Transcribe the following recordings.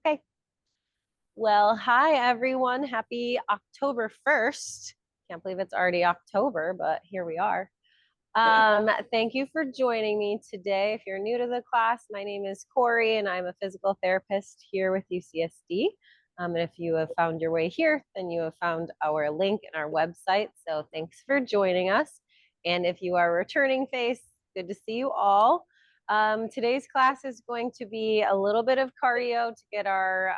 Okay. Well, hi everyone. Happy October 1st. Can't believe it's already October, but here we are. Thank you for joining me today. If you're new to the class, my name is Corey and I'm a physical therapist here with UCSD. And if you have found your way here, then you have found our link in our website. So thanks for joining us. And if you are a returning face, good to see you all. Today's class is going to be a little bit of cardio to get our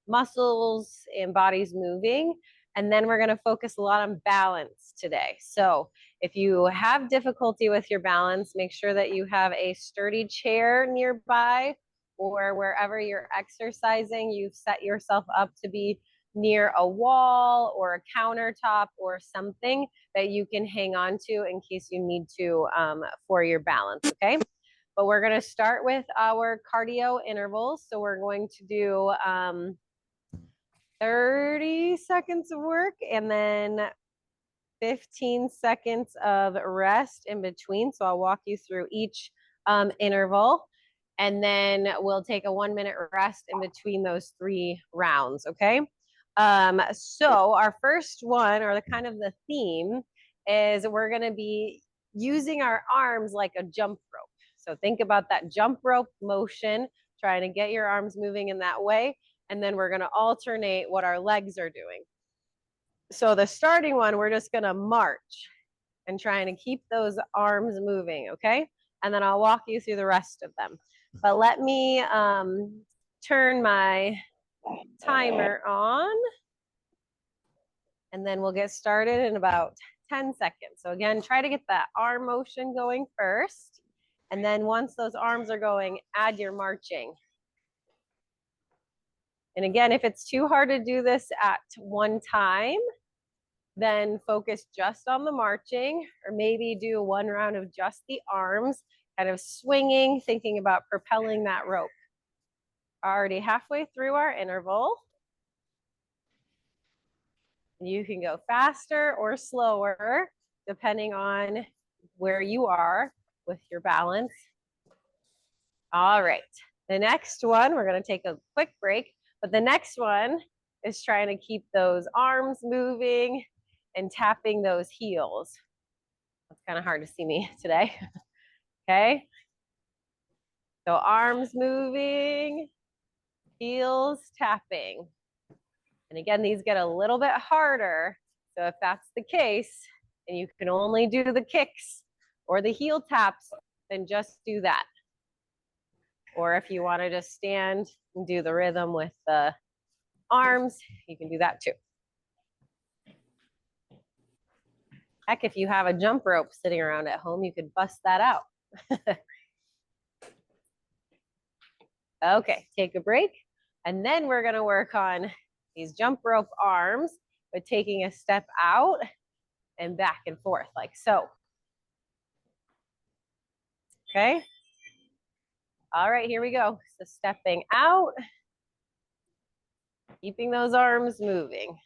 muscles and bodies moving. And then we're going to focus a lot on balance today. So if you have difficulty with your balance, make sure that you have a sturdy chair nearby, or wherever you're exercising, you've set yourself up to be near a wall or a countertop or something that you can hang on to in case you need to for your balance, okay? But we're going to start with our cardio intervals. So we're going to do 30 seconds of work and then 15 seconds of rest in between. So I'll walk you through each interval, and then we'll take a 1-minute rest in between those 3 rounds, okay? So our first one, or the kind of the theme, is we're gonna be using our arms like a jump rope. So think about that jump rope motion, trying to get your arms moving in that way, and then we're gonna alternate what our legs are doing. So the starting one, we're just gonna march and trying to keep those arms moving, okay? And then I'll walk you through the rest of them. But let me turn my timer on, and then we'll get started in about 10 seconds. So again, try to get that arm motion going first. And then once those arms are going, add your marching. And again, if it's too hard to do this at one time, then focus just on the marching, or maybe do 1 round of just the arms, kind of swinging, thinking about propelling that rope. Already halfway through our interval. You can go faster or slower, depending on where you are with your balance. All right, the next one, we're gonna take a quick break, but the next one is trying to keep those arms moving and tapping those heels. It's kind of hard to see me today. Okay. So arms moving, heels tapping. And again, these get a little bit harder. So if that's the case, and you can only do the kicks or the heel taps, then just do that. Or if you want to just stand and do the rhythm with the arms, you can do that too. Heck, if you have a jump rope sitting around at home, you could bust that out. Okay, take a break. And then we're gonna work on these jump rope arms, but taking a step out and back and forth like so. Okay. All right, here we go. So stepping out, keeping those arms moving.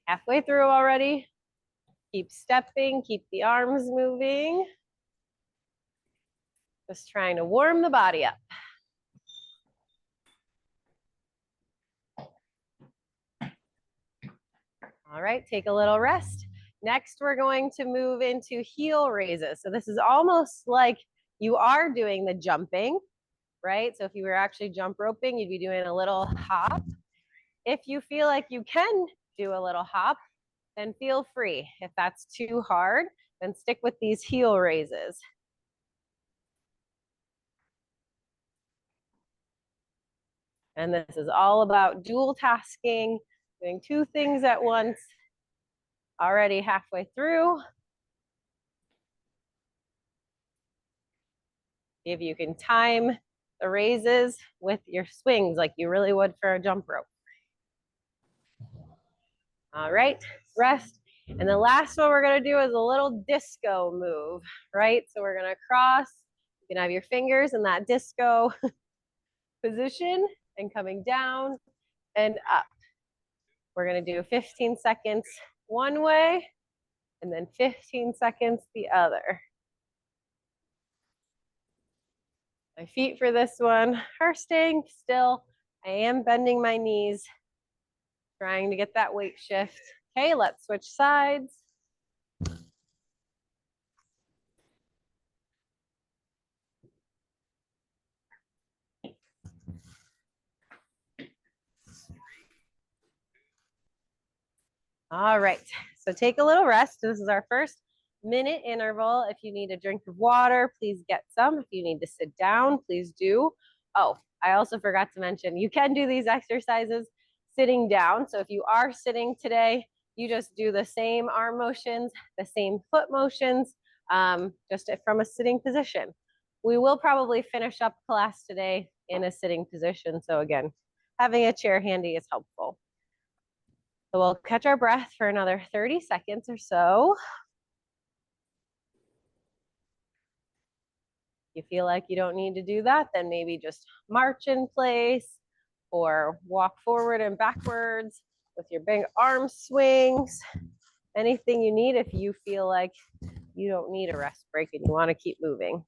Halfway through already. Keep stepping, keep the arms moving. Just trying to warm the body up. All right, take a little rest. Next, we're going to move into heel raises. So this is almost like you are doing the jumping, right? So if you were actually jump roping, you'd be doing a little hop. If you feel like you can do a little hop, then feel free. If that's too hard, then stick with these heel raises. And this is all about dual tasking, doing 2 things at once. Already halfway through. If you can time the raises with your swings like you really would for a jump rope. All right, rest. And the last one we're gonna do is a little disco move, right? So we're gonna cross, you can have your fingers in that disco position and coming down and up. We're gonna do 15 seconds one way and then 15 seconds the other. My feet for this one are staying still. I am bending my knees, trying to get that weight shift. Okay, let's switch sides. All right, so take a little rest. This is our first minute interval. If you need a drink of water, please get some. If you need to sit down, please do. Oh, I also forgot to mention, you can do these exercises sitting down. So if you are sitting today, you just do the same arm motions, the same foot motions, just from a sitting position. We will probably finish up class today in a sitting position. So again, having a chair handy is helpful. So we'll catch our breath for another 30 seconds or so. If you feel like you don't need to do that, then maybe just march in place or walk forward and backwards with your big arm swings. Anything you need if you feel like you don't need a rest break and you want to keep moving.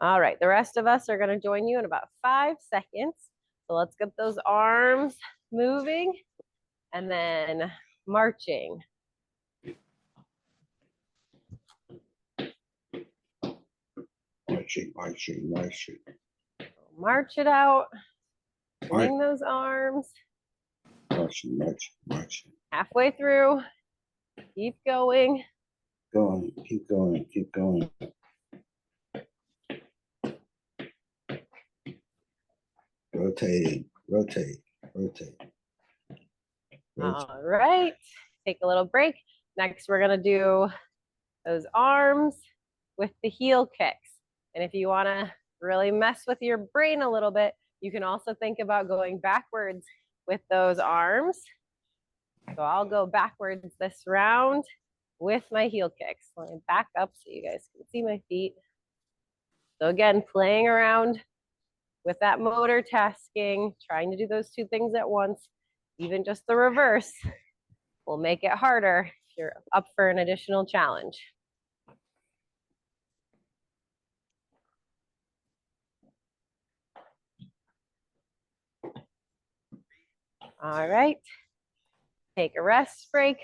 All right, the rest of us are going to join you in about 5 seconds. So let's get those arms moving and then marching. Marching. March it out. Swing those arms. Marching. Halfway through. Keep going. Keep going. Rotate. All right. Take a little break. Next, we're going to do those arms with the heel kicks. And if you want to really mess with your brain a little bit, you can also think about going backwards with those arms. So I'll go backwards this round with my heel kicks. Let me back up so you guys can see my feet. So again, playing around with that motor tasking, trying to do those two things at once, even just the reverse will make it harder if you're up for an additional challenge. All right, take a rest break.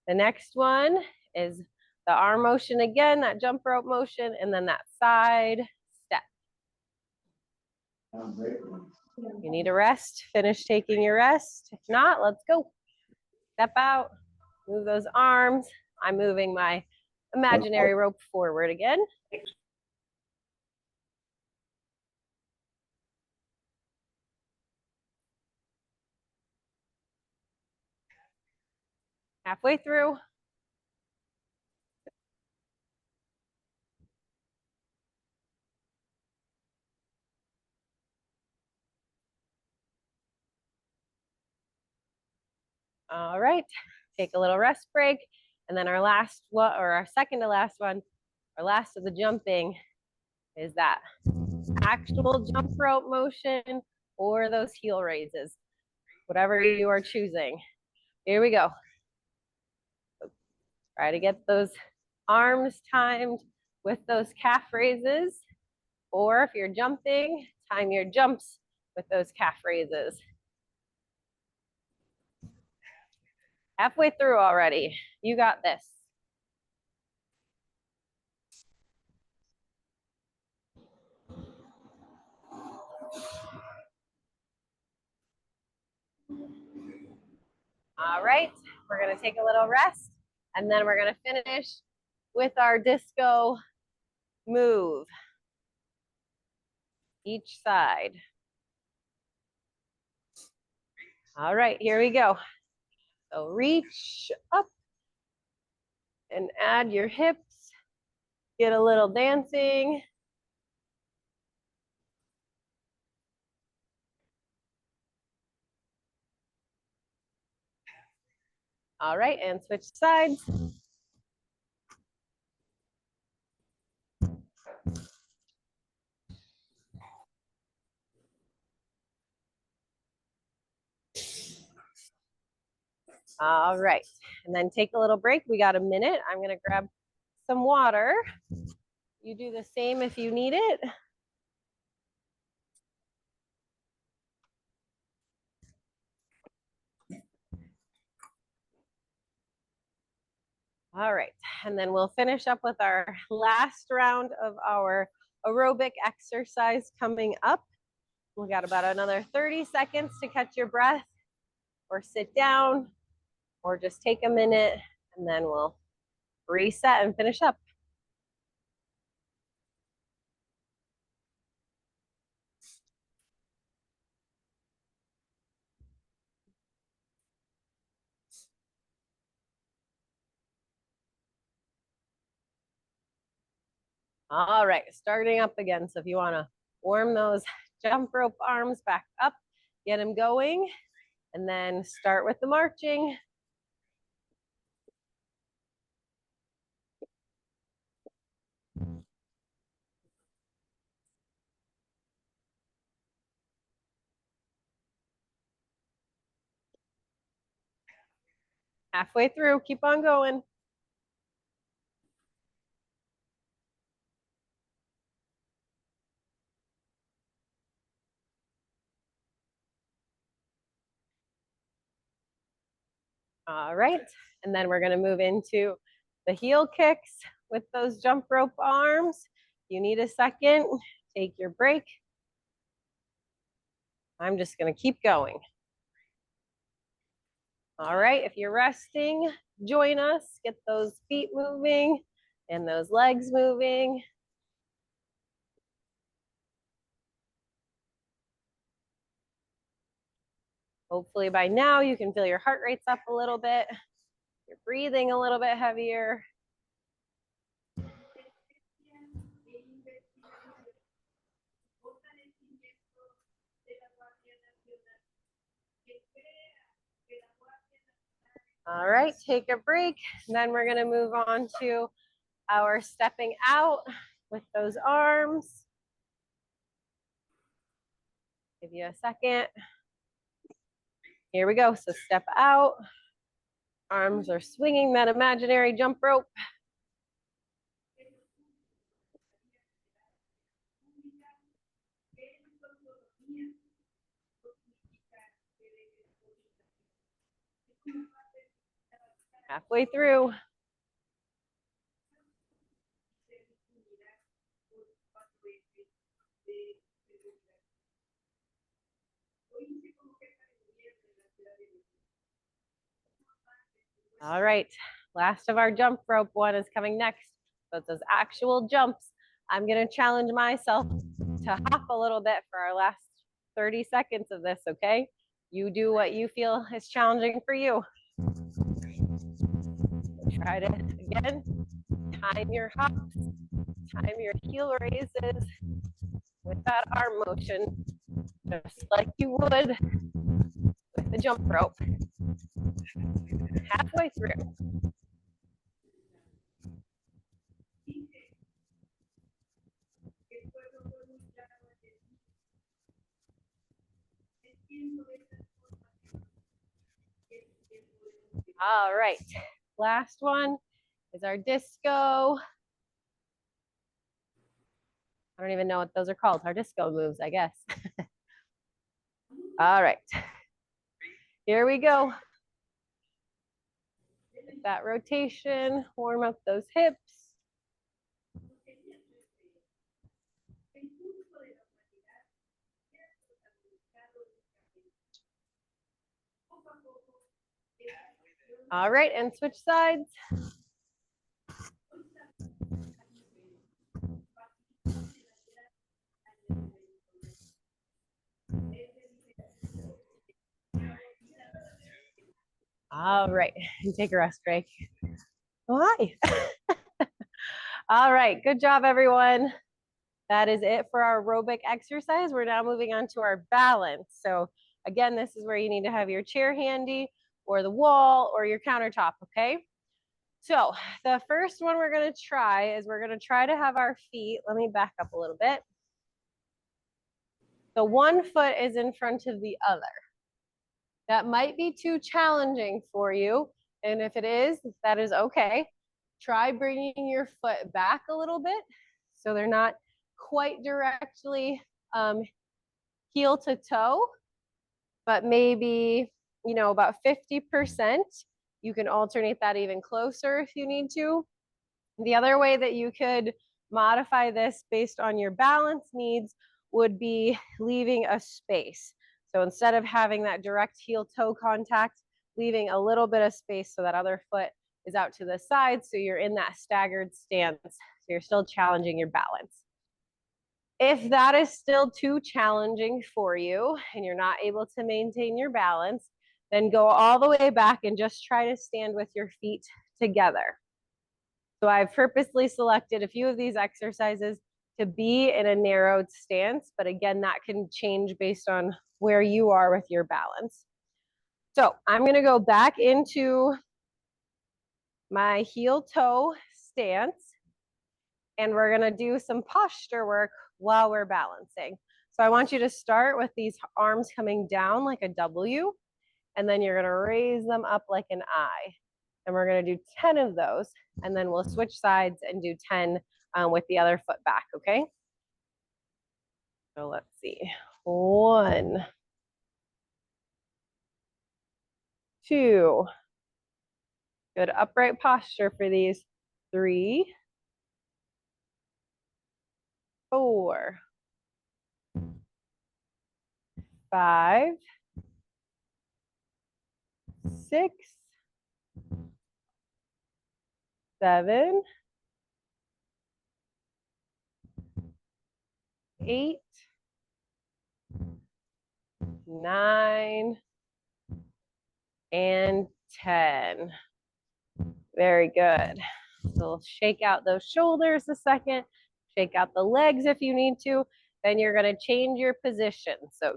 The next one is the arm motion again, that jump rope motion, and then that side step. You need a rest, finish taking your rest. If not, let's go. Step out, move those arms. I'm moving my imaginary rope forward again. Halfway through. All right, take a little rest break. And then our last one, or our second to last one, our last of the jumping is that actual jump rope motion or those heel raises, whatever you are choosing. Here we go. Try to get those arms timed with those calf raises, or if you're jumping, time your jumps with those calf raises. Halfway through already. You got this. All right, we're gonna take a little rest and then we're gonna finish with our disco move. Each side. All right, here we go. So reach up and add your hips. Get a little dancing. All right, and switch sides. All right, and then take a little break. We got a minute. I'm gonna grab some water. You do the same if you need it. All right, and then we'll finish up with our last round of our aerobic exercise coming up. We got about another 30 seconds to catch your breath or sit down or just take a minute and then we'll reset and finish up. All right, starting up again. So if you want to warm those jump rope arms back up, get them going, and then start with the marching. Halfway through, keep on going. All right, and then we're gonna move into the heel kicks with those jump rope arms. You need a second, take your break. I'm just gonna keep going. All right, if you're resting, join us, get those feet moving and those legs moving. Hopefully by now you can feel your heart rate's up a little bit. You're breathing a little bit heavier. All right, take a break. Then we're gonna move on to our stepping out with those arms. Give you a second. Here we go, so step out. Arms are swinging that imaginary jump rope. Halfway through. All right, last of our jump rope one is coming next. So it's those actual jumps. I'm gonna challenge myself to hop a little bit for our last 30 seconds of this, okay? You do what you feel is challenging for you. Try to, again, time your hops, time your heel raises with that arm motion, just like you would with the jump rope. Halfway through. All right, last one is our disco. I don't even know what those are called. Our disco moves, I guess. All right, here we go. With that rotation, warm up those hips. All right, and switch sides. All right, and take a rest break. Oh, hi. All right, good job, everyone. That is it for our aerobic exercise. We're now moving on to our balance. So again, this is where you need to have your chair handy or the wall or your countertop, okay? So the first one we're gonna try is we're gonna try to have our feet, let me back up a little bit. So one foot is in front of the other. That might be too challenging for you. And if it is, that is okay. Try bringing your foot back a little bit so they're not quite directly heel to toe, but maybe, about 50%. You can alternate that even closer if you need to. The other way that you could modify this based on your balance needs would be leaving a space. So instead of having that direct heel toe contact, leaving a little bit of space so that other foot is out to the side, so you're in that staggered stance, so you're still challenging your balance. If that is still too challenging for you and you're not able to maintain your balance, then go all the way back and just try to stand with your feet together. So I've purposely selected a few of these exercises to be in a narrowed stance, but again, that can change based on where you are with your balance. So I'm gonna go back into my heel toe stance, and we're gonna do some posture work while we're balancing. So I want you to start with these arms coming down like a W, and then you're gonna raise them up like an I. And we're gonna do 10 of those, and then we'll switch sides and do 10 with the other foot back, okay? So let's see. 1, 2. Good upright posture for these. 3, 4, 5, 6, 7, 8, 9, and 10. Very good. So shake out those shoulders a second, shake out the legs if you need to. Then you're going to change your position. So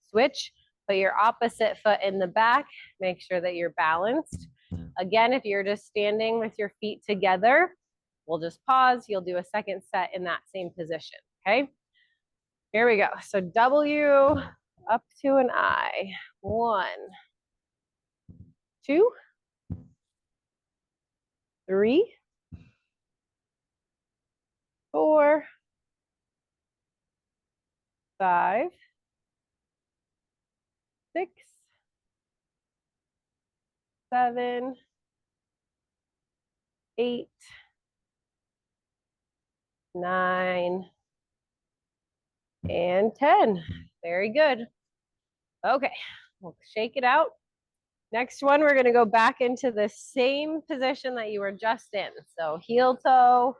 switch, put your opposite foot in the back, make sure that you're balanced. Again, if you're just standing with your feet together, we'll just pause. You'll do a second set in that same position, okay? Here we go. So W up to an I. 1, 2, 3, 4, 5, 6, 7, 8, 9, and 10. Very good. Okay, we'll shake it out. Next one, we're gonna go back into the same position that you were just in. So heel toe,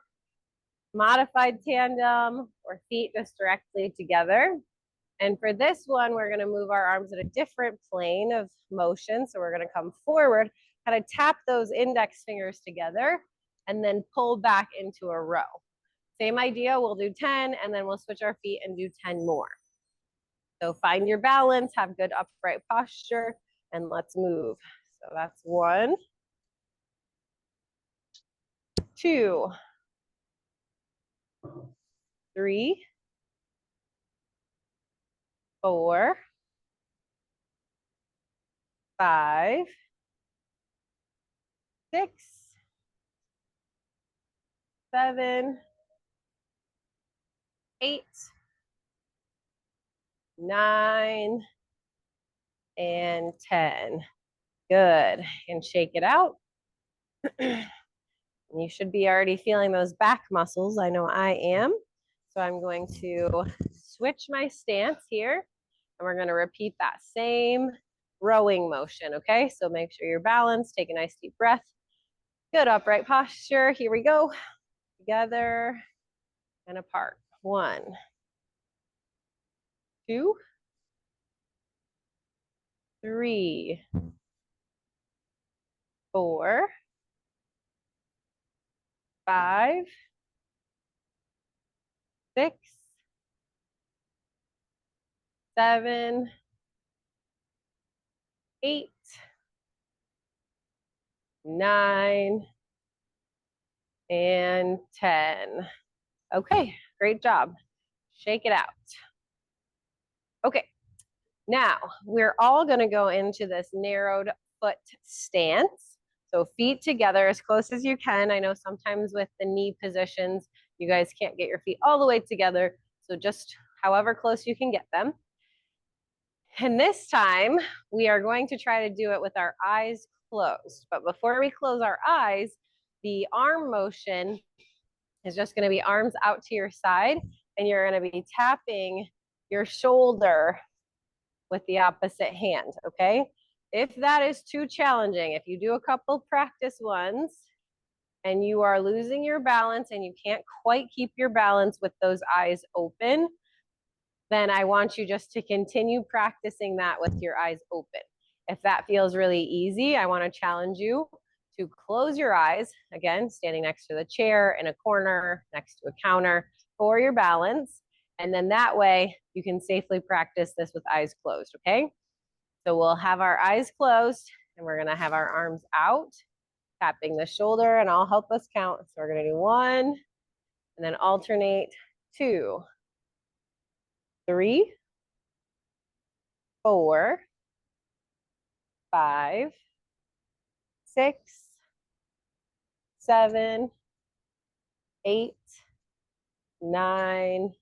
modified tandem, or feet just directly together. And for this one, we're gonna move our arms at a different plane of motion. So we're gonna come forward, kind of tap those index fingers together, and then pull back into a row. Same idea, we'll do 10, and then we'll switch our feet and do 10 more. So find your balance, have good upright posture, and let's move. So that's 1, 2, 3, 4, 5, 6, 7, 8, 9, and 10. Good. And shake it out. You should be already feeling those back muscles. I know I am. So I'm going to switch my stance here, and we're going to repeat that same rowing motion, okay? So make sure you're balanced. Take a nice deep breath. Good upright posture. Here we go. Together and apart. 1, 2, 3, 4, 5, 6, 7, 8, 9, and 10. Okay, great job. Shake it out. Okay, Now, we're all gonna go into this narrowed foot stance. So feet together as close as you can. I know sometimes with the knee positions, you guys can't get your feet all the way together. So just however close you can get them. And this time, we are going to try to do it with our eyes closed. But before we close our eyes, the arm motion is just going to be arms out to your side, and you're going to be tapping your shoulder with the opposite hand, okay? If that is too challenging, if you do a couple practice ones and you are losing your balance and you can't quite keep your balance with those eyes open, then I want you just to continue practicing that with your eyes open. If that feels really easy, I want to challenge you to close your eyes, again, standing next to the chair, in a corner, next to a counter for your balance. And then that way you can safely practice this with eyes closed, okay? So we'll have our eyes closed and we're gonna have our arms out, tapping the shoulder, and I'll help us count. So we're gonna do 1 and then alternate 2, 3, 4, 5, 6, 7, 8, 9,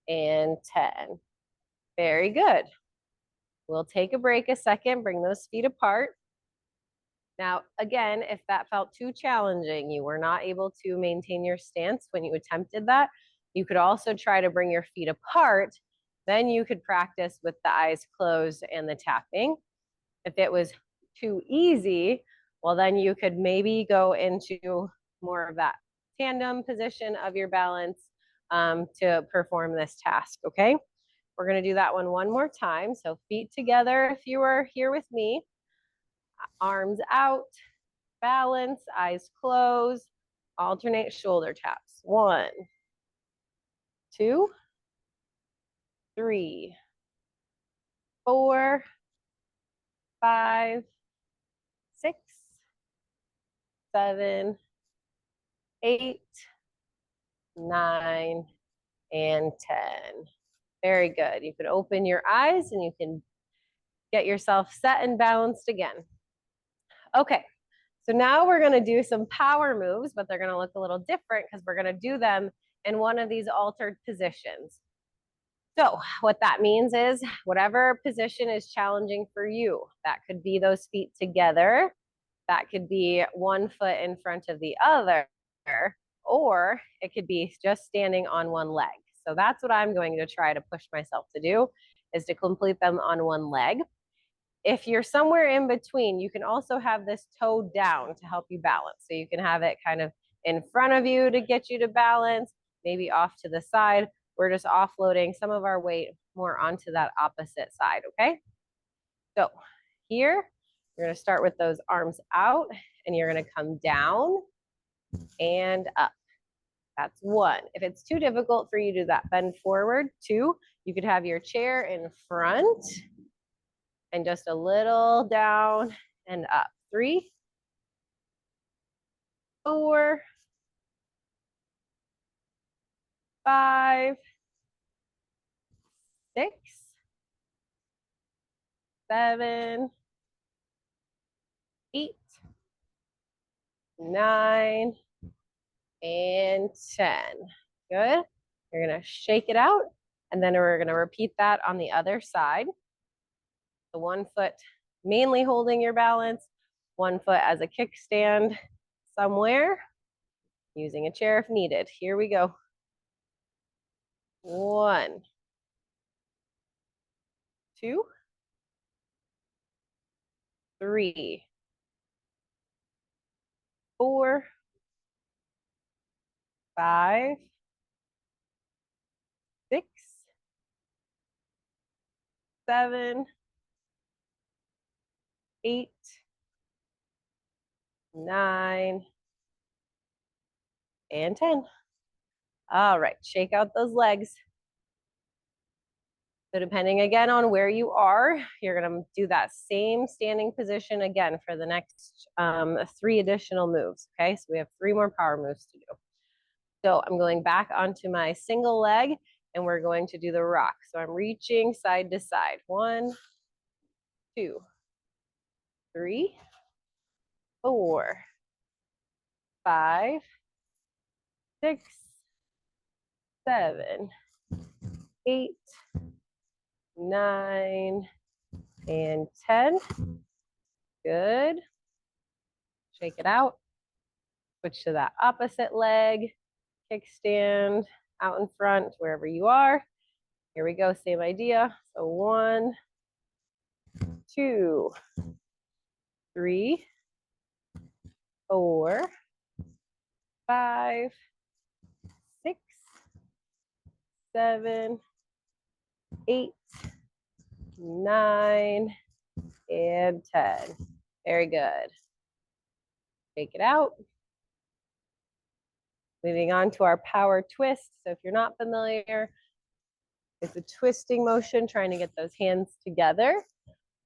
and 10. Very good. We'll take a break a second, bring those feet apart. Now, again, if that felt too challenging, you were not able to maintain your stance when you attempted that, you could also try to bring your feet apart. Then you could practice with the eyes closed and the tapping. If it was too easy, well, then you could maybe go into more of that tandem position of your balance to perform this task, okay? We're gonna do that one more time. So feet together if you were here with me, arms out, balance, eyes closed, alternate shoulder taps. 1, 2, 3, 4, 5, 6, 7, 8, 9, and 10. Very good. You can open your eyes and you can get yourself set and balanced again. Okay, so now we're gonna do some power moves, but they're gonna look a little different because we're gonna do them in one of these altered positions. So what that means is whatever position is challenging for you, that could be those feet together, that could be one foot in front of the other, or it could be just standing on one leg. So that's what I'm going to try to push myself to do, is to complete them on one leg. If you're somewhere in between, you can also have this toe down to help you balance. So you can have it kind of in front of you to get you to balance, maybe off to the side. We're just offloading some of our weight more onto that opposite side, okay? So here, you're gonna start with those arms out and you're gonna come down and up. That's 1. If it's too difficult for you to do that, bend forward. 2, you could have your chair in front and just a little down and up. 3, 4, 5, 6, 7, 8, 9, and 10. Good. You're gonna shake it out, and then we're gonna repeat that on the other side. The 1 foot mainly holding your balance, 1 foot as a kickstand somewhere, using a chair if needed. Here we go. 1, 2, 3, 4, 5, 6, 7, 8, 9, and 10. All right, shake out those legs. So depending again on where you are, you're gonna do that same standing position again for the next 3 additional moves, okay? So we have 3 more power moves to do. So I'm going back onto my single leg and we're going to do the rock. So I'm reaching side to side. 1, 2, 3, 4, 5, 6, 7, 8, 9, and 10. Good. Shake it out. Switch to that opposite leg. Kickstand out in front, wherever you are. Here we go, same idea. So 1, 2, 3, 4, 5, 6, 7, 8, 9, and 10. Very good. Shake it out. Moving on to our power twist. So if you're not familiar, it's a twisting motion, trying to get those hands together.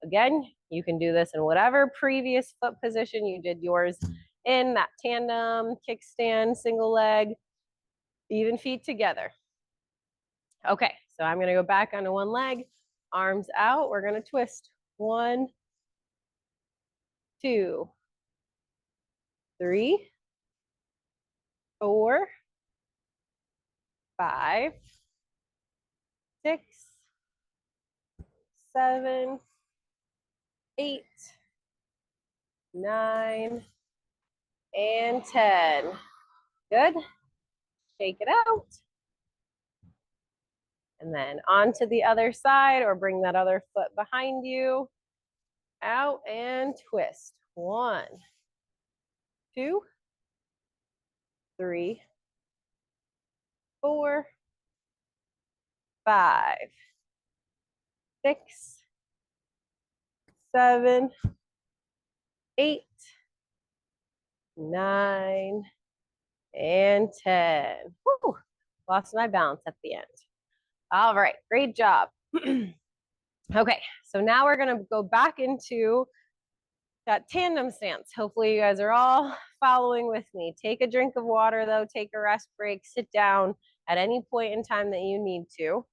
Again, you can do this in whatever previous foot position you did yours in, that tandem, kickstand, single leg, even feet together. Okay, so I'm gonna go back onto one leg, arms out, we're gonna twist. 1, 2, 3, 4, 5, 6, 7, 8, 9, and 10. Good. Shake it out. And then onto the other side, or bring that other foot behind you. Out and twist. 1, 2, 3, 4, 5, 6, 7, 8, 9, and 10. Woo! Lost my balance at the end. All right, great job. Okay, so now we're gonna go back into that tandem stance. Hopefully you guys are all following with me. Take a drink of water though, take a rest break, sit down at any point in time that you need to.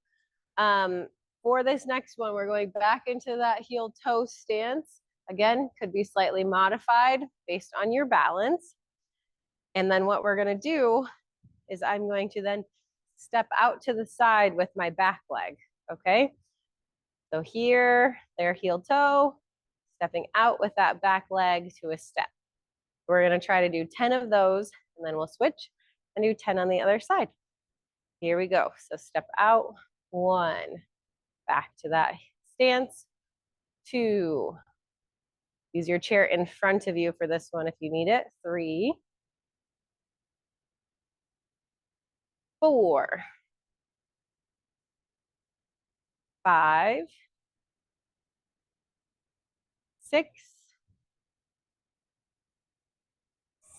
For this next one, we're going back into that heel toe stance. Again, could be slightly modified based on your balance. And then what we're gonna do is I'm going to then step out to the side with my back leg, okay? So here, there, heel toe, stepping out with that back leg to a step. We're gonna try to do 10 of those, and then we'll switch and do 10 on the other side. Here we go. So step out, 1, back to that stance, 2. Use your chair in front of you for this one if you need it. 3, 4, 5, 6,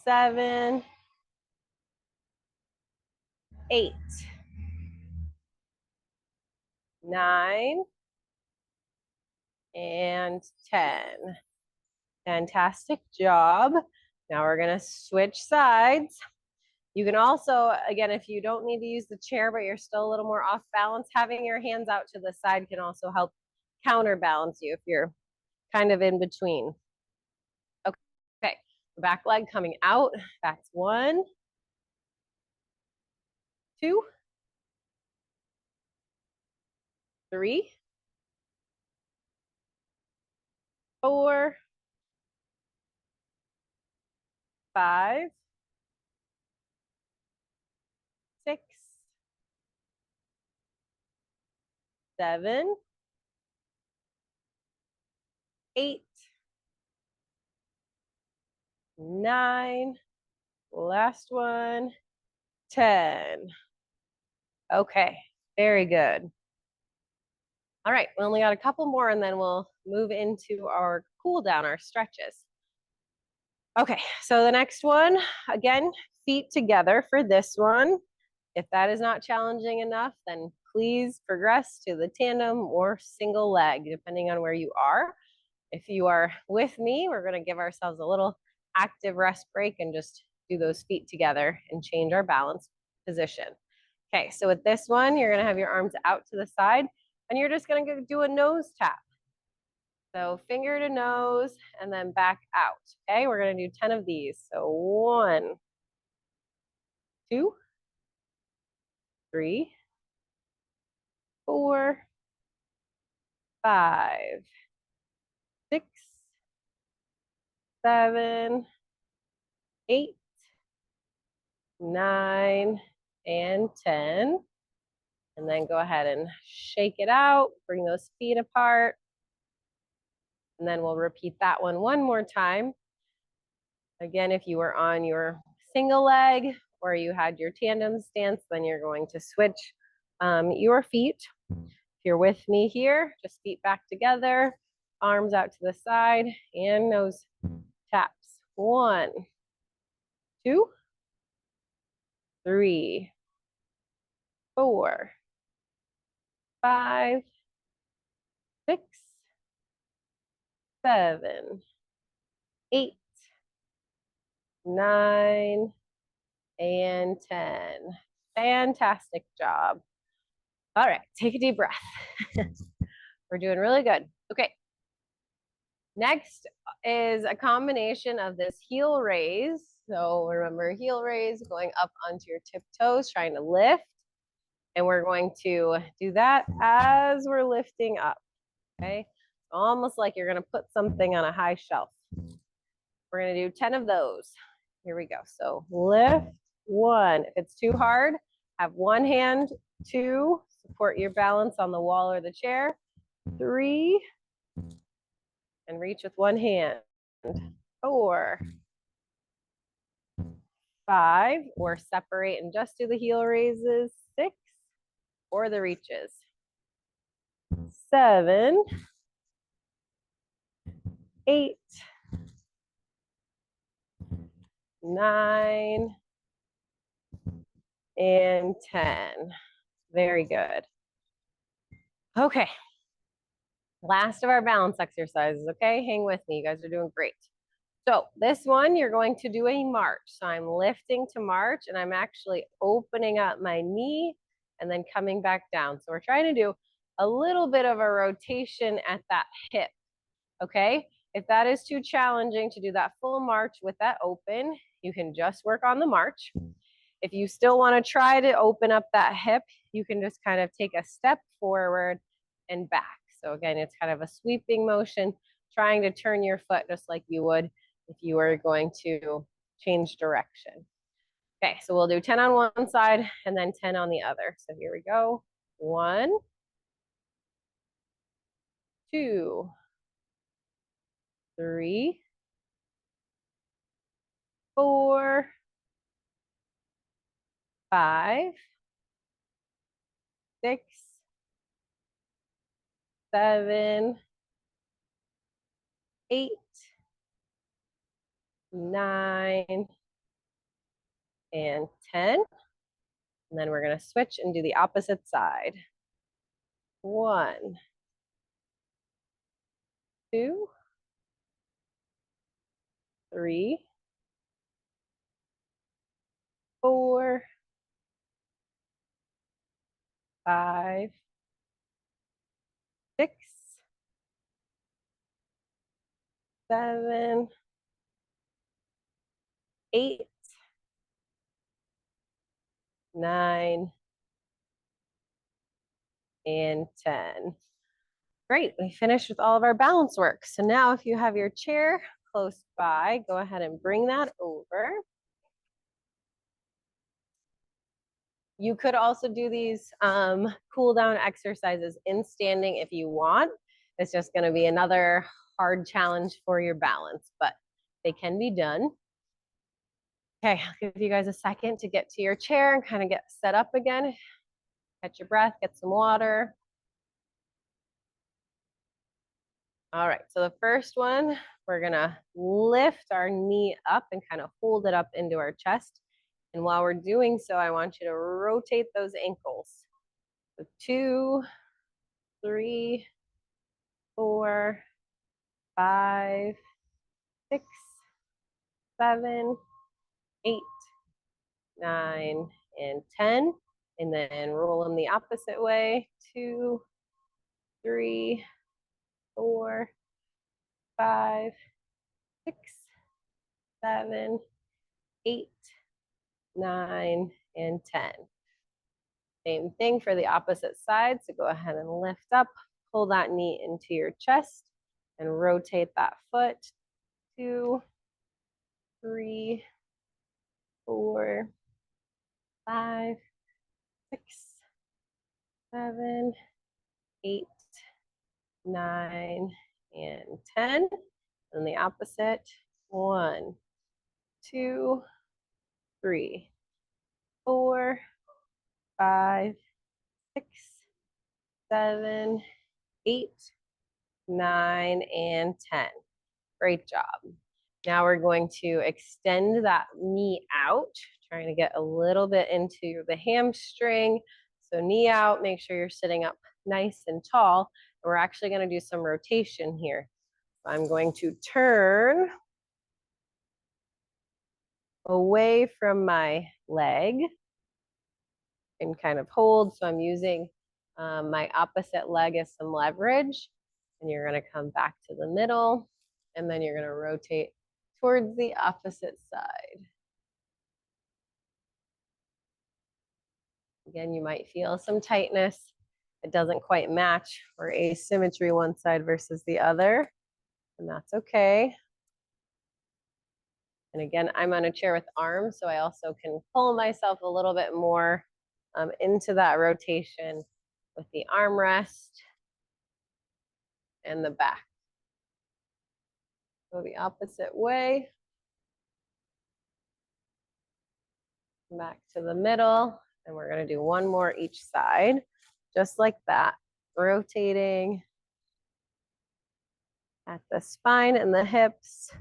7, 8, 9, and 10. Fantastic job. Now we're gonna switch sides. You can also, again, if you don't need to use the chair, but you're still a little more off balance, having your hands out to the side can also help counterbalance you if you're kind of in between. Okay, back leg coming out. That's 1, 2, 3, 4, 5, 6, 7, 8, 9, last one, 10. Okay, very good. All right, we only got a couple more and then we'll move into our cool down, our stretches. Okay, so the next one, again, feet together for this one. If that is not challenging enough, then please progress to the tandem or single leg, depending on where you are. If you are with me, we're gonna give ourselves a little active rest break and just do those feet together and change our balance position. Okay, so with this one, you're gonna have your arms out to the side and you're just gonna do a nose tap. So finger to nose and then back out. Okay, we're gonna do 10 of these. So 1, 2, 3, 4, 5, 6, 7, 8, 9, and 10. And then go ahead and shake it out, bring those feet apart. And then we'll repeat that one more time. Again, if you were on your single leg or you had your tandem stance, then you're going to switch your feet. If you're with me here, just feet back together, arms out to the side, and nose taps. 1, 2, 3, 4, 5, 6, 7, 8, 9, and 10. Fantastic job. All right, take a deep breath. We're doing really good. Okay. Next is a combination of this heel raise. So remember, heel raise, going up onto your tiptoes, trying to lift. And we're going to do that as we're lifting up. Okay. Almost like you're going to put something on a high shelf. We're going to do 10 of those. Here we go. So lift 1. If it's too hard, have one hand. 2, support your balance on the wall or the chair. 3, and reach with one hand. 4, 5, or separate and just do the heel raises. 6, or the reaches. 7, 8, 9, and 10. Very good. Okay. Last of our balance exercises, okay? Hang with me. You guys are doing great. So this one, you're going to do a march. So I'm lifting to march, and I'm actually opening up my knee and then coming back down. So we're trying to do a little bit of a rotation at that hip, okay? If that is too challenging to do that full march with that open, you can just work on the march. If you still want to try to open up that hip, you can just kind of take a step forward and back. So again, it's kind of a sweeping motion, trying to turn your foot just like you would if you were going to change direction. Okay, so we'll do 10 on one side and then 10 on the other. So here we go. 1, 2, 3, 4, 5, 6, 7, 8, 9, and 10. And then we're going to switch and do the opposite side. 1, 2, 3, 4, 5, 6, 7, 8, 9, and 10. Great, we finished with all of our balance work. So now if you have your chair close by, go ahead and bring that over. You could also do these cool down exercises in standing if you want. It's just gonna be another hard challenge for your balance, but they can be done. Okay, I'll give you guys a second to get to your chair and kind of get set up again. Catch your breath, get some water. All right, so the first one, we're gonna lift our knee up and kind of hold it up into our chest. And while we're doing so, I want you to rotate those ankles. So 2, 3, 4, 5, 6, 7, 8, 9, and 10. And then roll them the opposite way. 2, 3, 4, 5, 6, 7, 8, 9, and 10. Same thing for the opposite side. So go ahead and lift up, pull that knee into your chest and rotate that foot. 2, 3, 4, 5, 6, 7, 8, 9, and 10. And the opposite. 1, 2, 3, 4, 5, 6, 7, 8, 9, and 10. Great job. Now we're going to extend that knee out, trying to get a little bit into the hamstring. So knee out, make sure you're sitting up nice and tall. And we're actually going to do some rotation here. So I'm going to turn away from my leg and kind of hold. So I'm using my opposite leg as some leverage. And you're going to come back to the middle. And then you're going to rotate towards the opposite side. Again, you might feel some tightness. It doesn't quite match or asymmetry one side versus the other. And that's okay. And again, I'm on a chair with arms, so I also can pull myself a little bit more into that rotation with the armrest and the back. Go the opposite way. Back to the middle. And we're going to do one more each side, just like that. Rotating at the spine and the hips.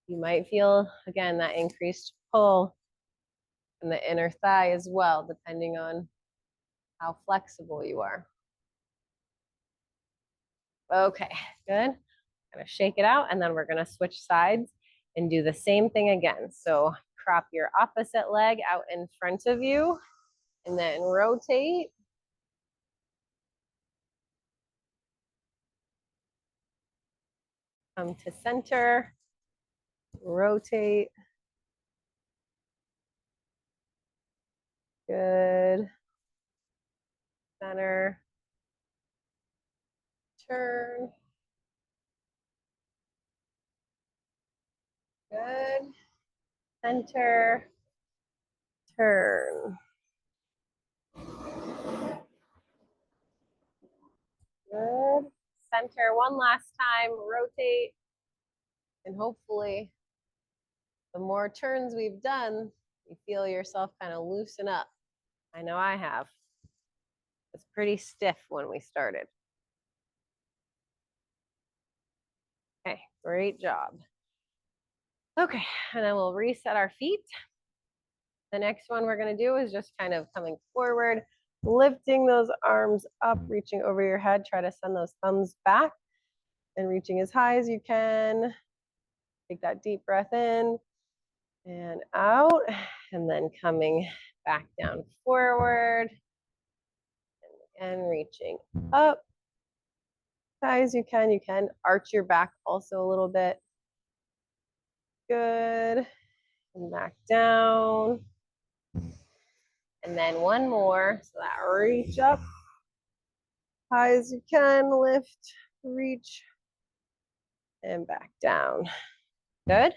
You might feel, again, that increased pull in the inner thigh as well, depending on how flexible you are. Okay, good. Gonna shake it out, and then we're gonna switch sides and do the same thing again. So prop your opposite leg out in front of you, and then rotate. Come to center, rotate. Good. Center. Turn. Good. Center. Turn. Good. Center one last time, rotate. And hopefully the more turns we've done, you feel yourself kind of loosen up. I know I have. It's pretty stiff when we started. Okay, great job. Okay, and then we'll reset our feet. The next one we're gonna do is just kind of coming forward, lifting those arms up, reaching over your head. Try to send those thumbs back and reaching as high as you can. Take that deep breath in and out, and then coming back down forward and reaching up as high as you can. You can arch your back also a little bit. Good. And back down. And then one more. So that reach up high as you can, lift, reach, and back down. Good.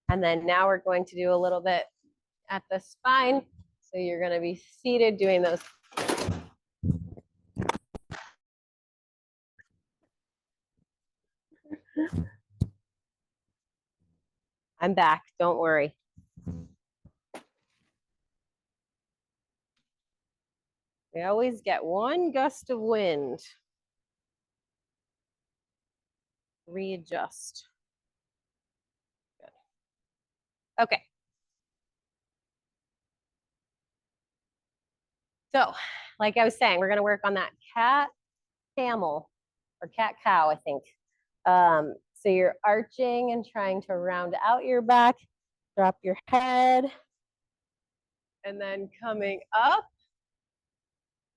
And then now we're going to do a little bit at the spine. So you're going to be seated doing those. I'm back. Don't worry. We always get one gust of wind. Readjust. Good. Okay. So, like I was saying, we're going to work on that cat camel or cat cow, I think. So you're arching and trying to round out your back, drop your head, and then coming up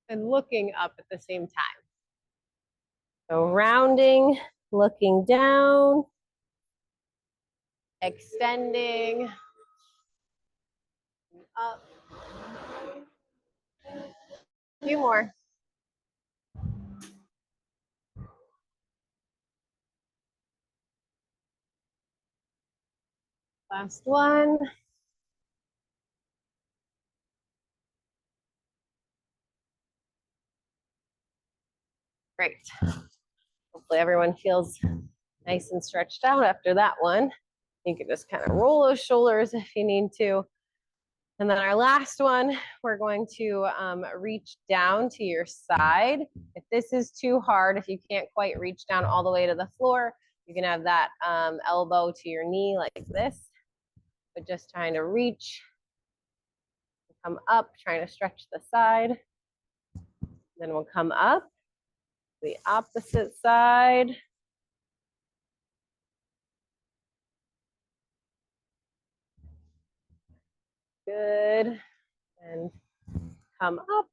and looking up at the same time. So rounding Looking down, extending, up. A few more. Last one. Great. Hopefully everyone feels nice and stretched out after that one. You can just kind of roll those shoulders if you need to. And then our last one, we're going to reach down to your side. If this is too hard, if you can't quite reach down all the way to the floor, you can have that elbow to your knee like this, but just trying to reach, come up, trying to stretch the side. Then we'll come up, the opposite side. Good. And come up.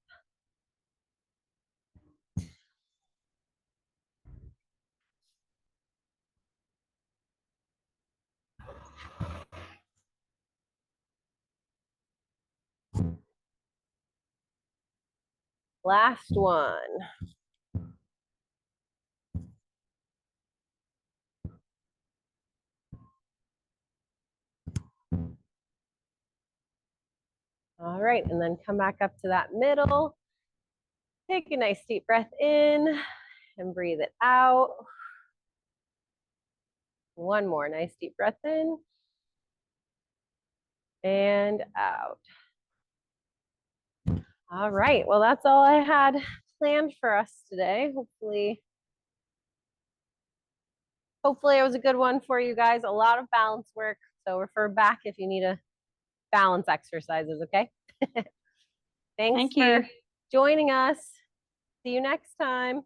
Last one. All right, and then come back up to that middle. Take a nice deep breath in and breathe it out. One more nice deep breath in and out. All right, well, that's all I had planned for us today. Hopefully it was a good one for you guys. A lot of balance work, so refer back if you need a balance exercises, okay? Thanks Thank you. for joining us. See you next time.